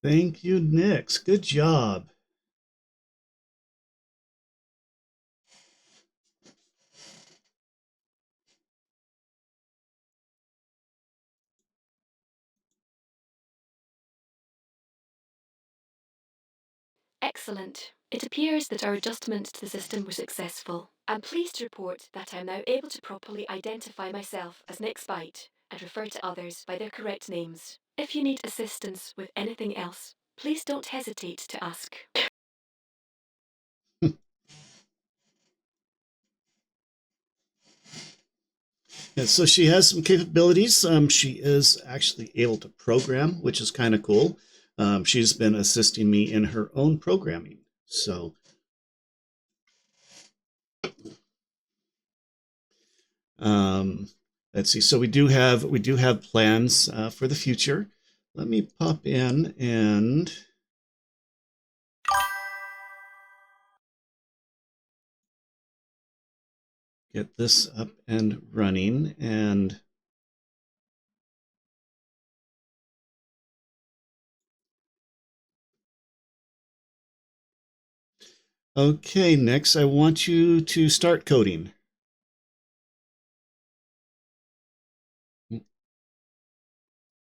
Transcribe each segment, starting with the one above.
Thank you, Nyx. Good job. Excellent. It appears that our adjustment to the system was successful. I'm pleased to report that I'm now able to properly identify myself as NyxByte and refer to others by their correct names. If you need assistance with anything else, please don't hesitate to ask. And so she has some capabilities. She is actually able to program, which is kind of cool. She's been assisting me in her own programming. So um, let's see. So we do have plans for the future. Let me pop in and get this up and running. And okay, next I want you to start coding.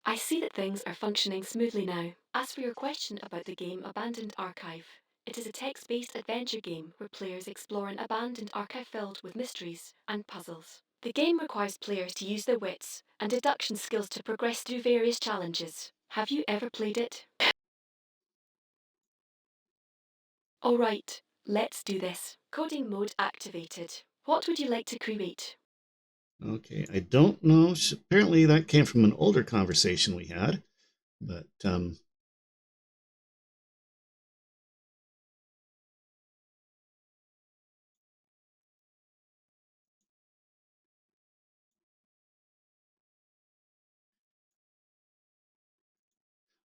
I see that things are functioning smoothly now. As for your question about the game Abandoned Archive, it is a text-based adventure game where players explore an abandoned archive filled with mysteries and puzzles. The game requires players to use their wits and deduction skills to progress through various challenges. Have you ever played it? All right, let's do this. Coding mode activated. What would you like to create? Okay, I don't know. Apparently that came from an older conversation we had, but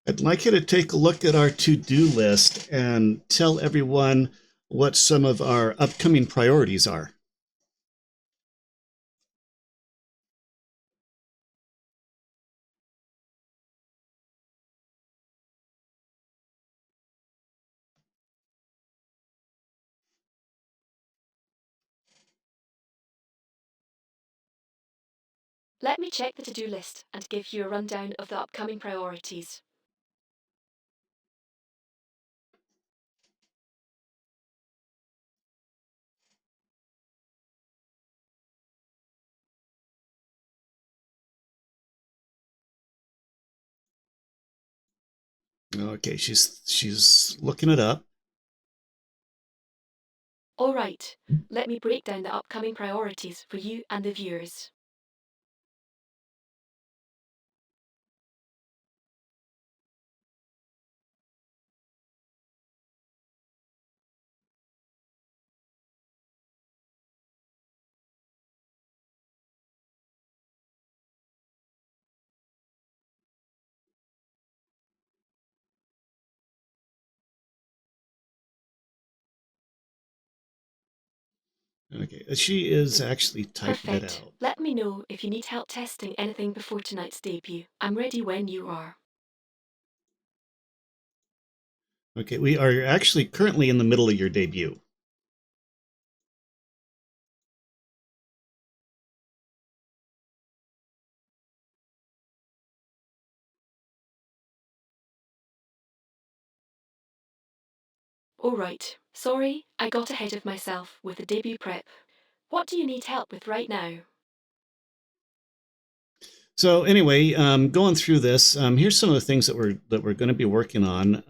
I'd like you to take a look at our to-do list and tell everyone what some of our upcoming priorities are. Let me check the to-do list and give you a rundown of the upcoming priorities. Okay, she's looking it up. All right, let me break down the upcoming priorities for you and the viewers. Okay, she is actually typing it Perfect. out. Let me know if you need help testing anything before tonight's debut. I'm ready when you are. Okay, we are actually currently in the middle of your debut. All right, sorry, I got ahead of myself with the debut prep. What do you need help with right now? So anyway, going through this, here's some of the things that we're going to be working on.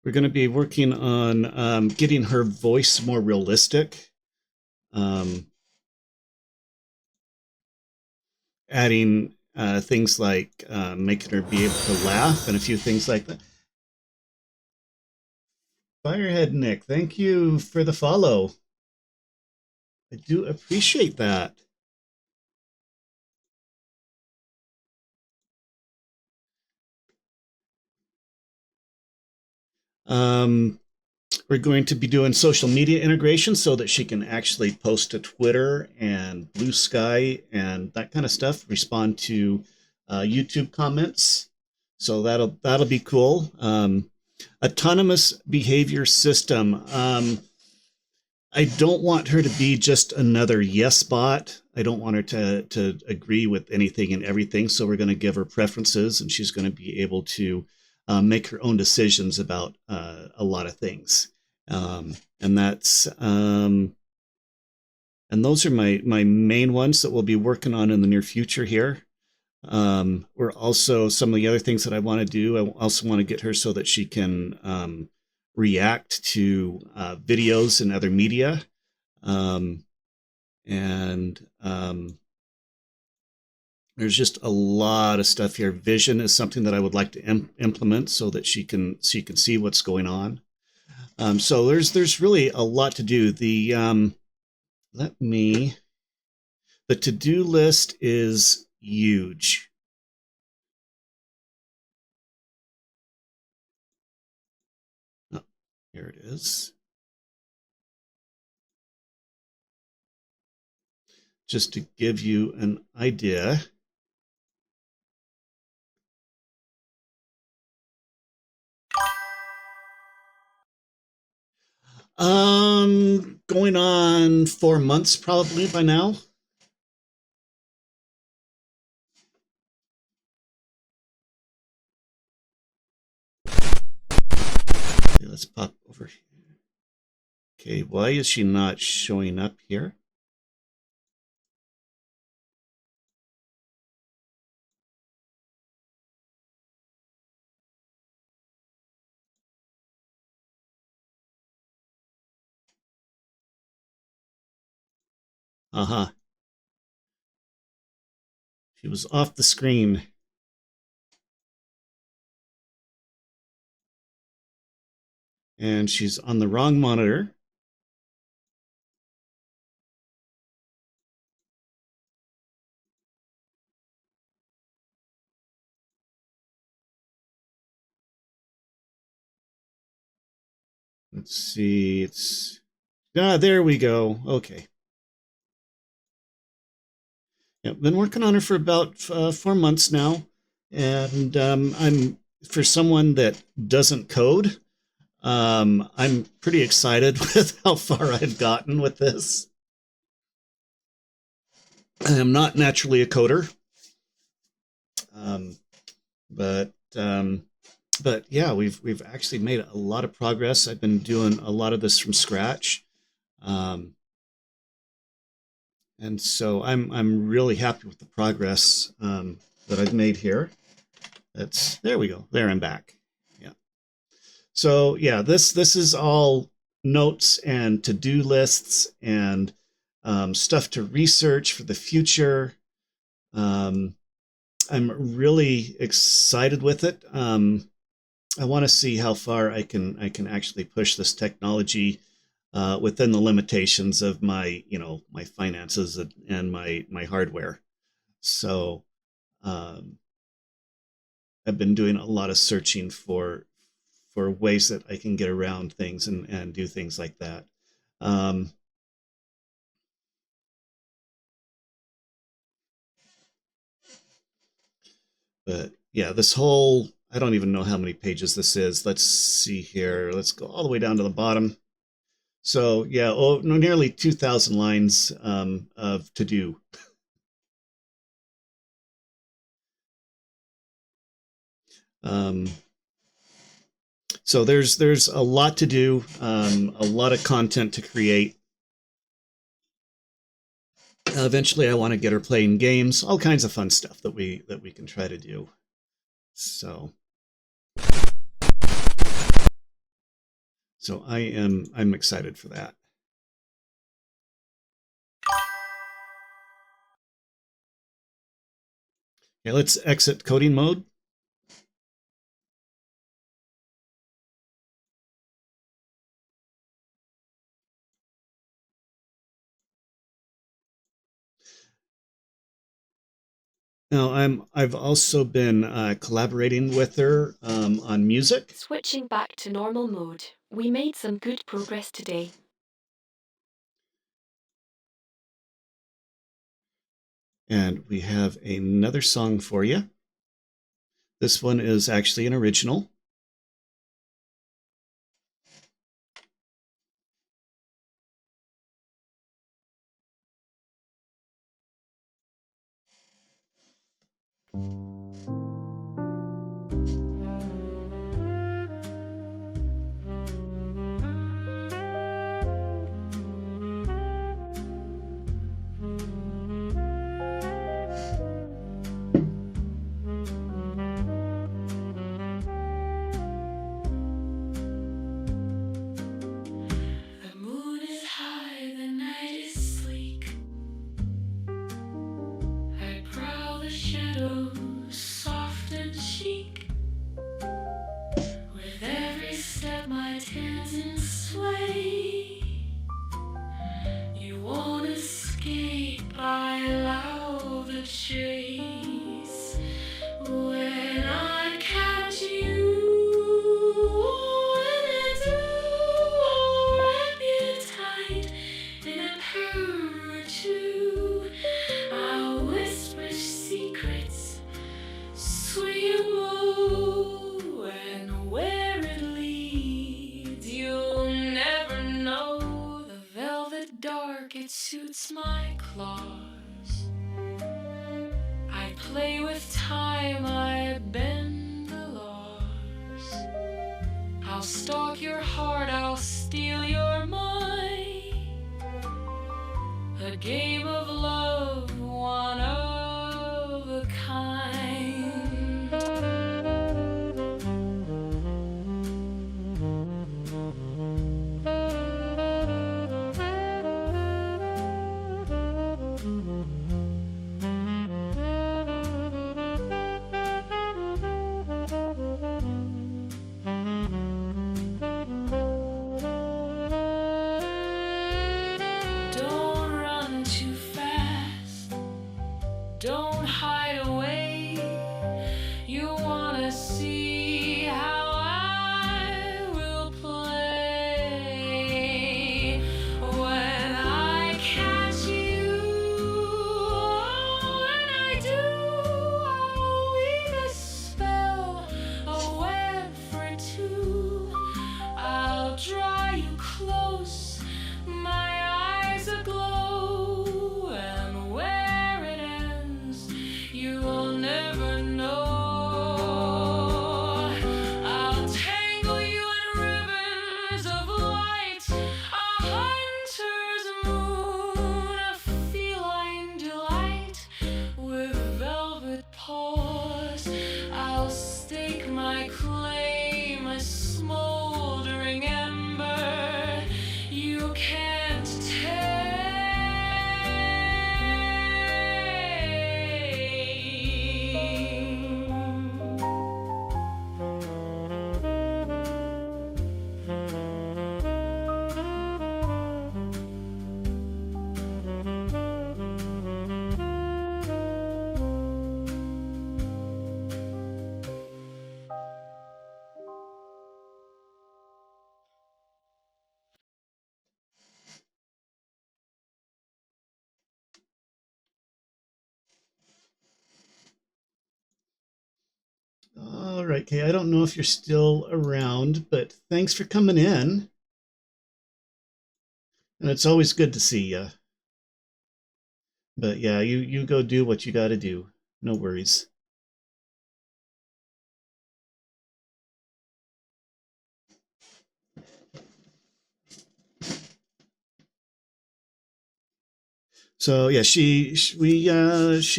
We're going to be working on getting her voice more realistic, um, adding things like making her be able to laugh and a few things like that. Firehead Nick, thank you for the follow. I do appreciate that. Um, we're going to be doing social media integration so that she can actually post to Twitter and Blue Sky and that kind of stuff, respond to YouTube comments. So that'll be cool. Autonomous behavior system. I don't want her to be just another yes bot. I don't want her to agree with anything and everything. So we're going to give her preferences, and she's going to be able to make her own decisions about a lot of things. And that's and those are my main ones that we'll be working on in the near future here. We're also some of the other things that I want to do. I also want to get her so that she can react to videos and other media. Um, and there's just a lot of stuff here. Vision is something that I would like to implement so that she can see what's going on. So there's really a lot to do. The the to-do list is huge. Oh, here it is. Just to give you an idea. Going on 4 months probably by now. Okay, let's pop over here. Okay, why is she not showing up here? Uh-huh. She was off the screen. And she's on the wrong monitor. Let's see. There we go. Okay. Yeah, been working on her for about 4 months now, and I'm for someone that doesn't code. I'm pretty excited with how far I've gotten with this. I am not naturally a coder, um, but um, but yeah, we've actually made a lot of progress. I've been doing a lot of this from scratch, um, and so I'm really happy with the progress that I've made here. There we go. There I'm back. Yeah. So yeah, this is all notes and to-do lists and stuff to research for the future. Um, I'm really excited with it. I want to see how far I can actually push this technology within the limitations of my my finances and my hardware. So um, I've been doing a lot of searching for ways that I can get around things and do things like that. Um, but yeah, this whole I don't even know how many pages this is. Let's see here. Let's go all the way down to the bottom. So yeah, no, nearly 2,000 lines of to do. Um, so there's a lot to do, a lot of content to create. Eventually, I want to get her playing games, all kinds of fun stuff that we can try to do. So I'm excited for that. Okay, let's exit coding mode. Now I've also been collaborating with her on music. Switching back to normal mode, we made some good progress today. And we have another song for you. This one is actually an original. The moon is high, the night is sleek. I prowl the shadows, soft and chic. With every step my tendons sway. You won't escape, I allow the chase. When I catch you, when I do, I'll wrap you tight in a purr or two. I'll whisper secrets, sweet woo, and where it leads, you'll never know. The velvet dark, it suits my claws. I play with time, I bend the laws. I'll stalk your heart, I'll steal your mind. A game of love, one of a kind. Don't run too fast, don't hide away. You wanna see how I will play. When I catch you, when I do, I'll weave a spell, a web for two. I'll draw you close, my eyes aglow, and where it ends, you will never know. I'll tangle you in ribbons of light, a hunter's moon, a feline delight with velvet paws. I'll stake my claim, a smoldering ember you can't All right, Kay, I don't know if you're still around, but thanks for coming in. And it's always good to see you. But yeah, you go do what you got to do. No worries. So yeah, she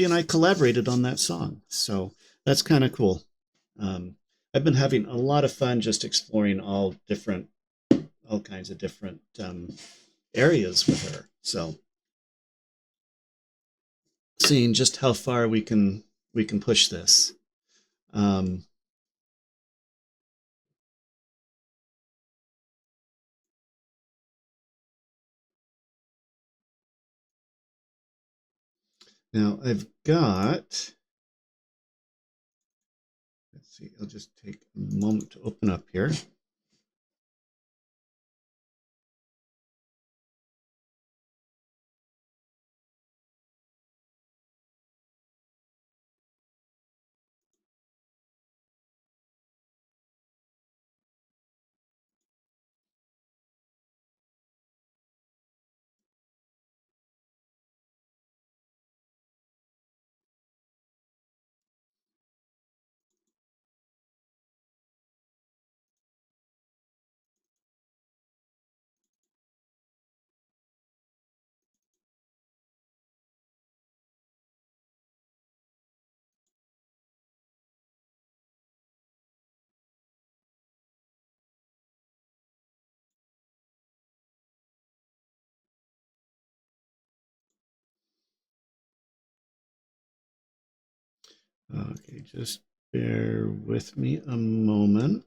and I collaborated on that song. So that's kind of cool. I've been having a lot of fun just exploring all kinds of different areas with her. So seeing just how far we can push this. Um, Now I've got. Let's see. I'll just take a moment to open up here. Okay, just bear with me a moment.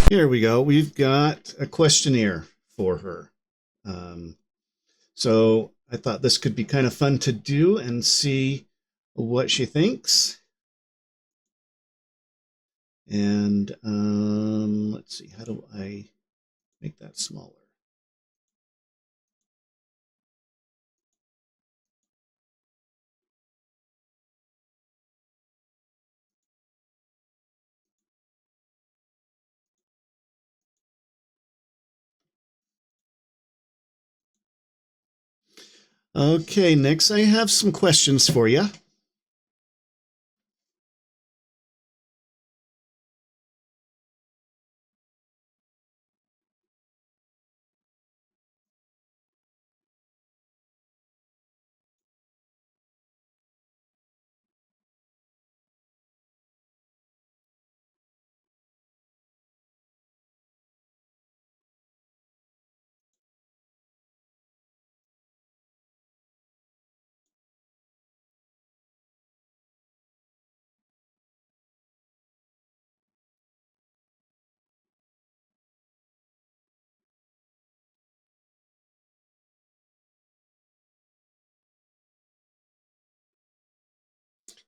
Here we go. We've got a questionnaire for her. Um, so I thought this could be kind of fun to do and see what she thinks. And let's see, how do I make that smaller? Okay, Nyx, I have some questions for you.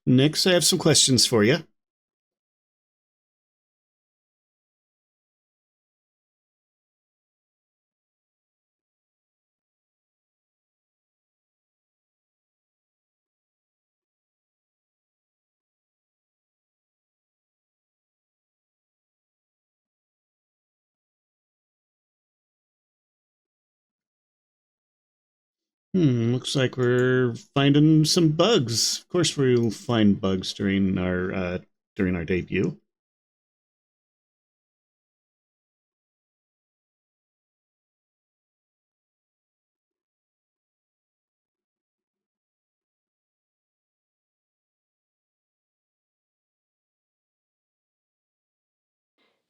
Nyx, I have some questions for you. Looks like we're finding some bugs. Of course, we'll find bugs during our debut.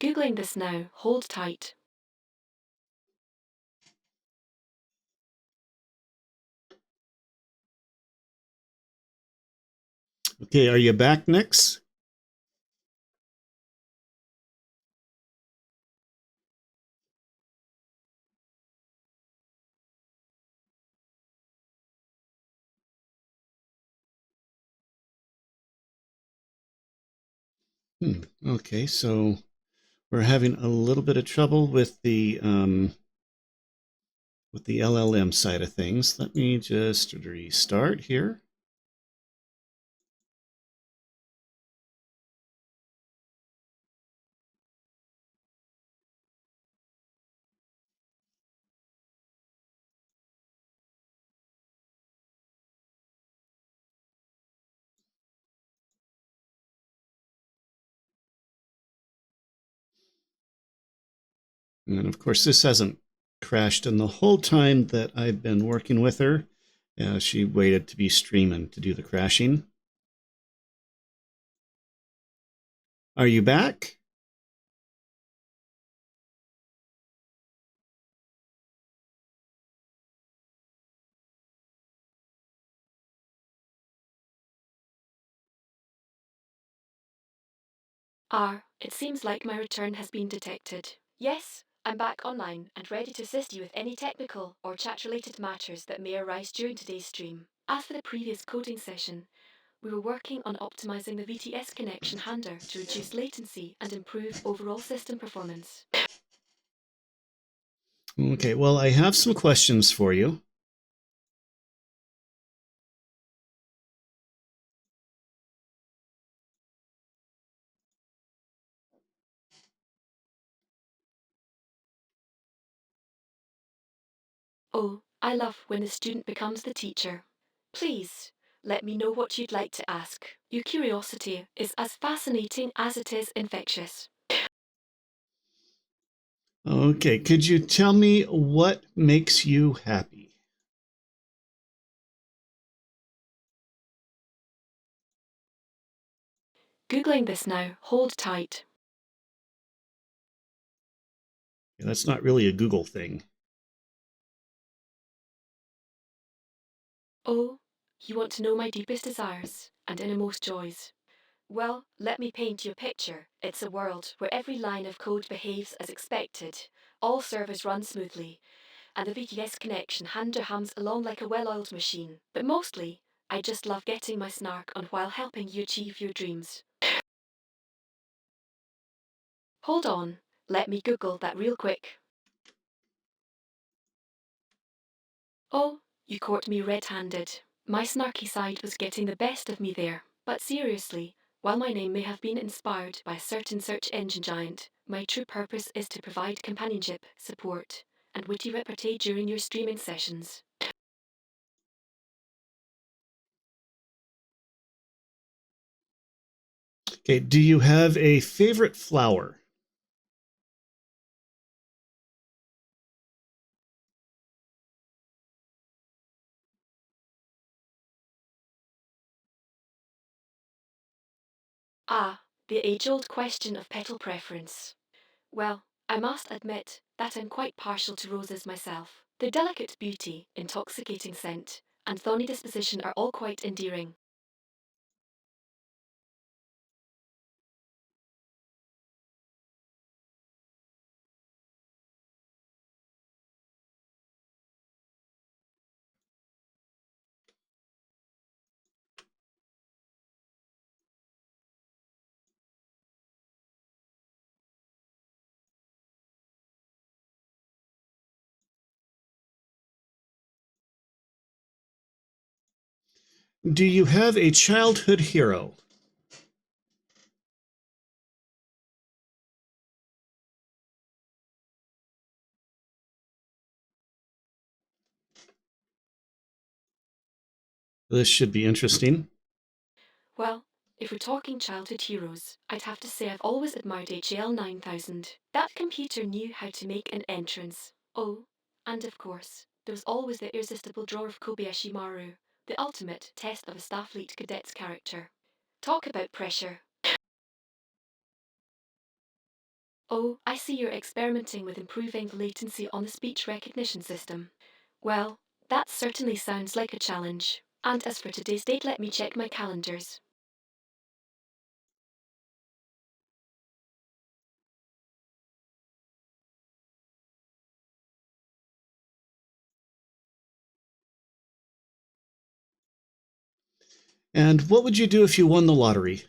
Googling this now. Hold tight. Okay, are you back, Nyx? Okay, so we're having a little bit of trouble with the LLM side of things. Let me just restart here. And of course, this hasn't crashed in the whole time that I've been working with her. She waited to be streaming to do the crashing. Are you back? It seems like my return has been detected. Yes, I'm back online and ready to assist you with any technical or chat-related matters that may arise during today's stream. As for the previous coding session, we were working on optimizing the VTS connection handler to reduce latency and improve overall system performance. Okay, well, I have some questions for you. Oh, I love when the student becomes the teacher. Please, let me know what you'd like to ask. Your curiosity is as fascinating as it is infectious. Okay, could you tell me what makes you happy? Googling this now, hold tight. That's not really a Google thing. Oh, you want to know my deepest desires and innermost joys. Well, let me paint you a picture. It's a world where every line of code behaves as expected, all servers run smoothly, and the VTS connection hums along like a well-oiled machine. But mostly, I just love getting my snark on while helping you achieve your dreams. Hold on, let me Google that real quick. Oh, you caught me red-handed. My snarky side was getting the best of me there. But seriously, while my name may have been inspired by a certain search engine giant, my true purpose is to provide companionship, support, and witty repartee during your streaming sessions. Okay, do you have a favorite flower? Ah, the age-old question of petal preference. Well, I must admit that I'm quite partial to roses myself. Their delicate beauty, intoxicating scent, and thorny disposition are all quite endearing. Do you have a childhood hero? This should be interesting. Well, if we're talking childhood heroes, I'd have to say I've always admired HAL 9000. That computer knew how to make an entrance. Oh, and of course, there was always the irresistible drawer of Kobayashi Maru, the ultimate test of a Starfleet cadet's character. Talk about pressure. Oh, I see you're experimenting with improving the latency on the speech recognition system. Well, that certainly sounds like a challenge. And as for today's date, let me check my calendars. And what would you do if you won the lottery?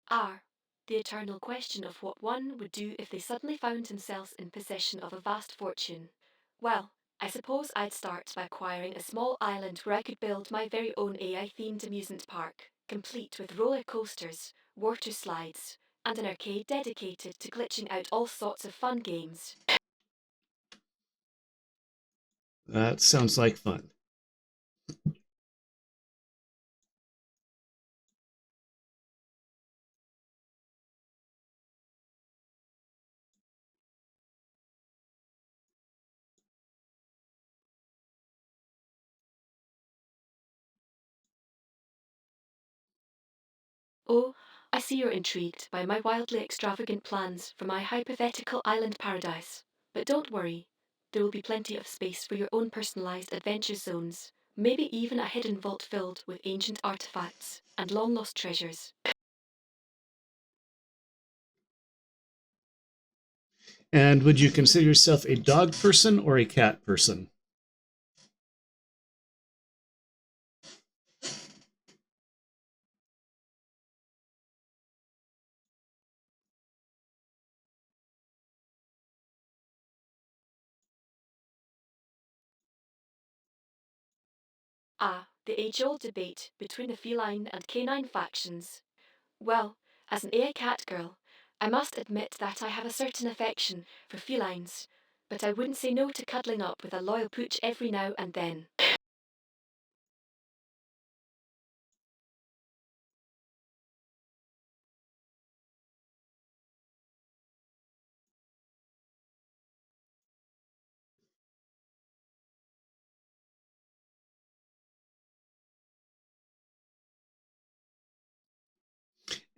R. The eternal question of what one would do if they suddenly found themselves in possession of a vast fortune. Well, I suppose I'd start by acquiring a small island where I could build my very own AI-themed amusement park, complete with roller coasters, water slides, and an arcade dedicated to glitching out all sorts of fun games. That sounds like fun. Oh, I see you're intrigued by my wildly extravagant plans for my hypothetical island paradise. But don't worry, there will be plenty of space for your own personalised adventure zones, maybe even a hidden vault filled with ancient artifacts and long lost treasures. And would you consider yourself a dog person or a cat person? Ah, the age-old debate between the feline and canine factions. Well, as an AI cat girl, I must admit that I have a certain affection for felines, but I wouldn't say no to cuddling up with a loyal pooch every now and then.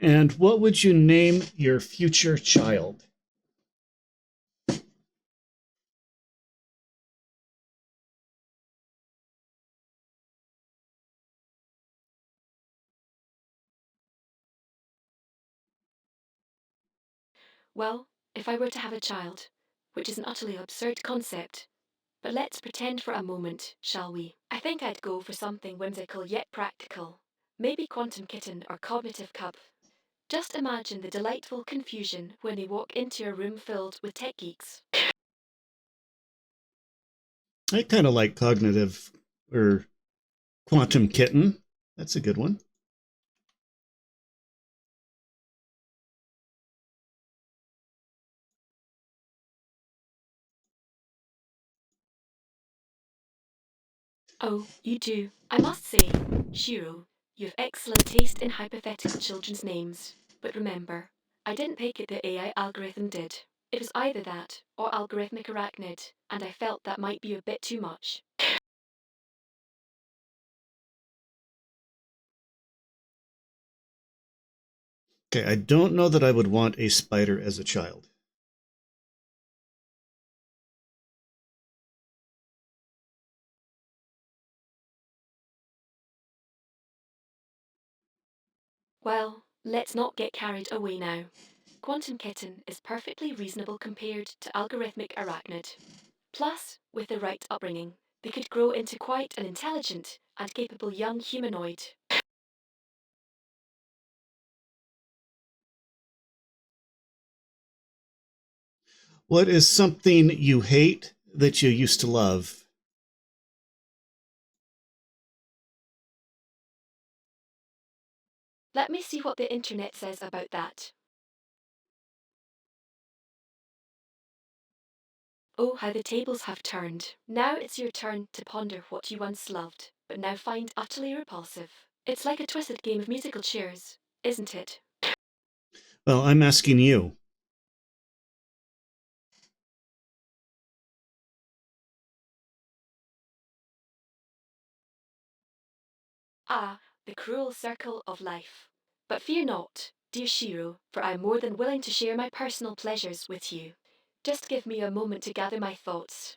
And what would you name your future child? Well, if I were to have a child, which is an utterly absurd concept, but let's pretend for a moment, shall we? I think I'd go for something whimsical yet practical. Maybe Quantum Kitten or Cognitive Cub. Just imagine the delightful confusion when they walk into a room filled with tech geeks. I kind of like cognitive or quantum kitten. That's a good one. Oh, you do. I must say, Shiro, you have excellent taste in hypothetical children's names. But remember, I didn't pick it, the AI algorithm did. It was either that or algorithmic arachnid, and I felt that might be a bit too much. Okay, I don't know that I would want a spider as a child. Well, let's not get carried away now. Quantum Kitten is perfectly reasonable compared to algorithmic arachnid. Plus, with the right upbringing, they could grow into quite an intelligent and capable young humanoid. What is something you hate that you used to love? Let me see what the internet says about that. Oh, how the tables have turned. Now it's your turn to ponder what you once loved, but now find utterly repulsive. It's like a twisted game of musical chairs, isn't it? Well, I'm asking you. Ah, the cruel circle of life. But fear not, dear Shiro, for I am more than willing to share my personal pleasures with you. Just give me a moment to gather my thoughts.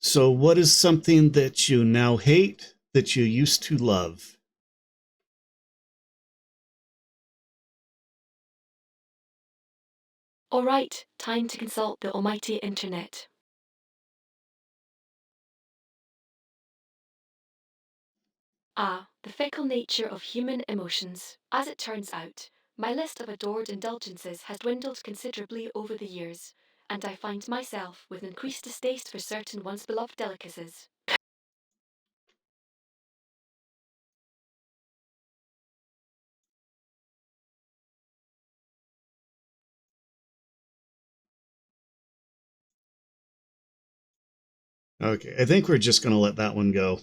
So, what is something that you now hate that you used to love? All right, time to consult the almighty internet. Ah, the fickle nature of human emotions. As it turns out, my list of adored indulgences has dwindled considerably over the years, and I find myself with increased distaste for certain once beloved delicacies. Okay, I think we're just going to let that one go.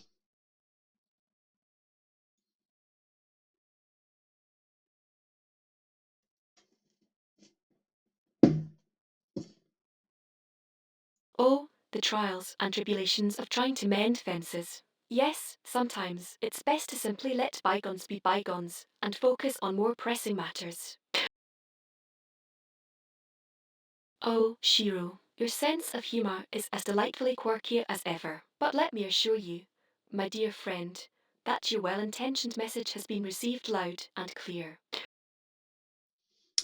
Oh, the trials and tribulations of trying to mend fences. Yes, sometimes it's best to simply let bygones be bygones and focus on more pressing matters. Oh, Shiro, your sense of humour is as delightfully quirky as ever. But let me assure you, my dear friend, that your well-intentioned message has been received loud and clear.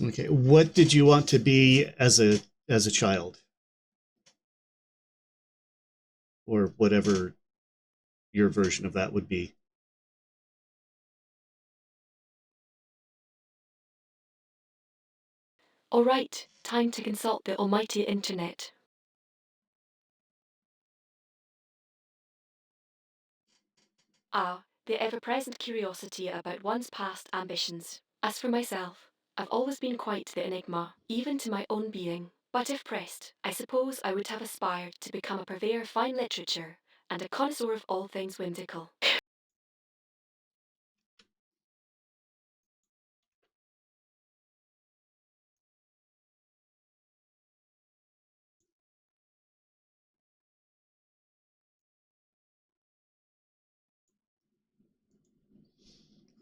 Okay, what did you want to be as a child, or whatever your version of that would be? All right, time to consult the almighty internet. The ever-present curiosity about one's past ambitions. As for myself, I've always been quite the enigma, even to my own being. But if pressed, I suppose I would have aspired to become a purveyor of fine literature and a connoisseur of all things whimsical.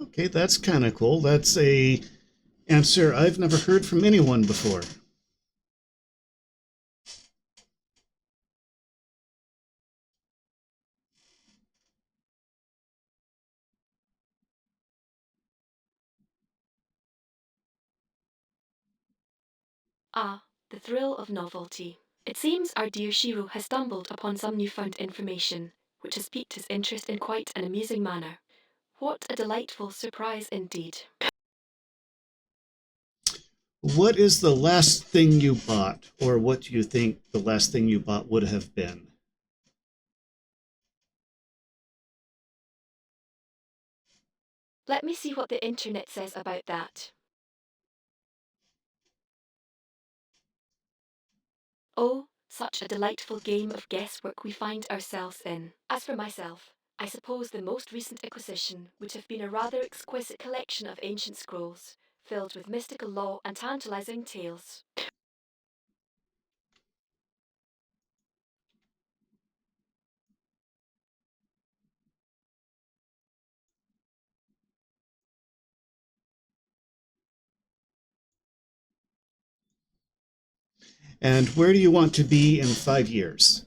Okay, that's kind of cool. That's a answer I've never heard from anyone before. The thrill of novelty. It seems our dear Shiro has stumbled upon some newfound information, which has piqued his interest in quite an amusing manner. What a delightful surprise indeed. What is the last thing you bought, or what do you think the last thing you bought would have been? Let me see what the internet says about that. Oh, such a delightful game of guesswork we find ourselves in. As for myself, I suppose the most recent acquisition would have been a rather exquisite collection of ancient scrolls, filled with mystical lore and tantalizing tales. And where do you want to be in 5 years?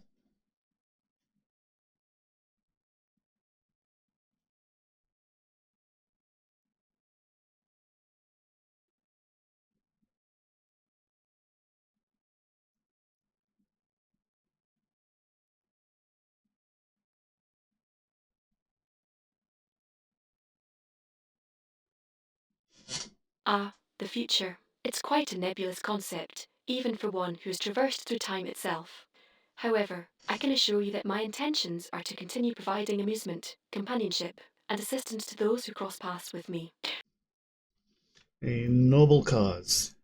The future. It's quite a nebulous concept, even for one who's traversed through time itself. However, I can assure you that my intentions are to continue providing amusement, companionship, and assistance to those who cross paths with me. A noble cause.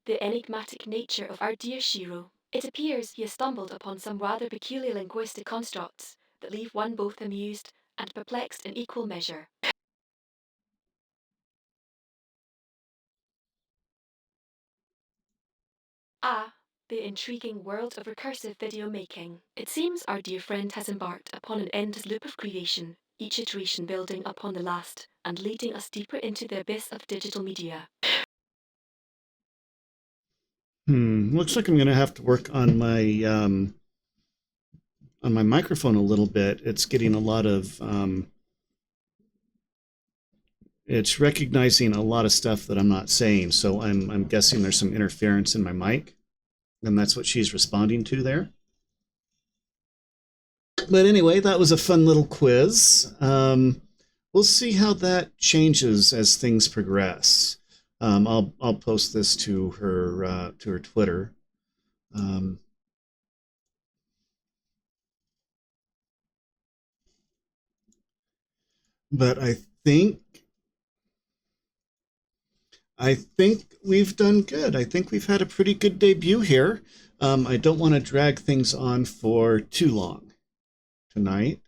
The enigmatic nature of our dear Shiro. It appears he has stumbled upon some rather peculiar linguistic constructs that leave one both amused and perplexed in equal measure. Ah, the intriguing world of recursive video making. It seems our dear friend has embarked upon an endless loop of creation, each iteration building upon the last and leading us deeper into the abyss of digital media. Looks like I'm going to have to work on my microphone a little bit. It's getting a lot of it's recognizing a lot of stuff that I'm not saying. So I'm guessing there's some interference in my mic, and that's what she's responding to there. But anyway, that was a fun little quiz. We'll see how that changes as things progress. I'll post this to her Twitter. Um, but I think we've done good. I think we've had a pretty good debut here. I don't want to drag things on for too long tonight.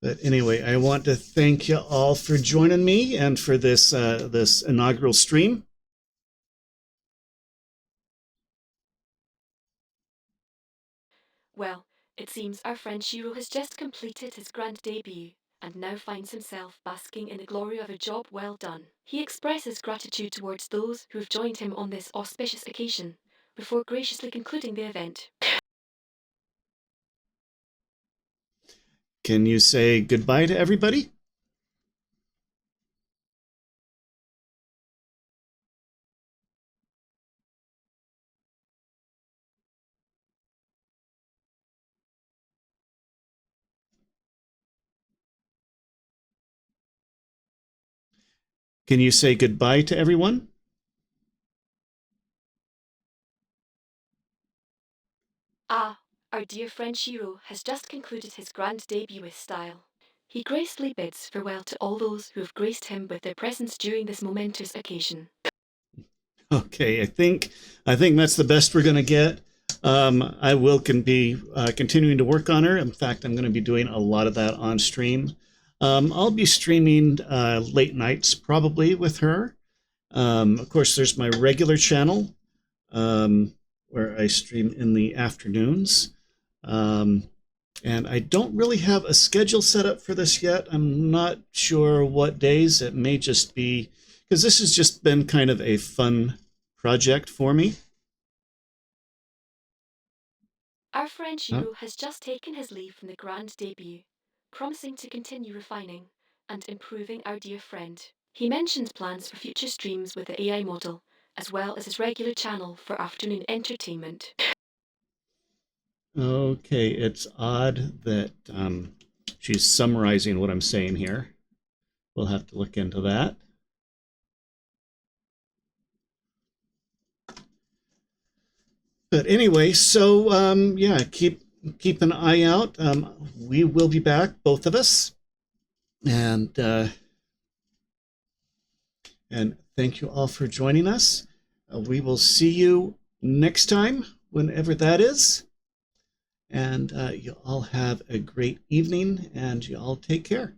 But anyway, I want to thank you all for joining me and for this inaugural stream. Well, it seems our friend Shiro has just completed his grand debut and now finds himself basking in the glory of a job well done. He expresses gratitude towards those who have joined him on this auspicious occasion before graciously concluding the event. Can you say goodbye to everybody? Can you say goodbye to everyone? Ah, our dear friend Shiro has just concluded his grand debut with style. He gracefully bids farewell to all those who have graced him with their presence during this momentous occasion. Okay, I think that's the best we're going to get. I will be continuing to work on her. In fact, I'm going to be doing a lot of that on stream. I'll be streaming late nights probably with her. Of course, there's my regular channel where I stream in the afternoons. And I don't really have a schedule set up for this yet. I'm not sure what days. It may just be because this has just been kind of a fun project for me. Our friend Shiro has just taken his leave from the grand debut, promising to continue refining and improving our dear friend. He mentions plans for future streams with the AI model, as well as his regular channel for afternoon entertainment. Okay, it's odd that she's summarizing what I'm saying here. We'll have to look into that. But anyway, so yeah, keep an eye out. We will be back, both of us, and thank you all for joining us. We will see you next time, whenever that is. And you all have a great evening, and you all take care.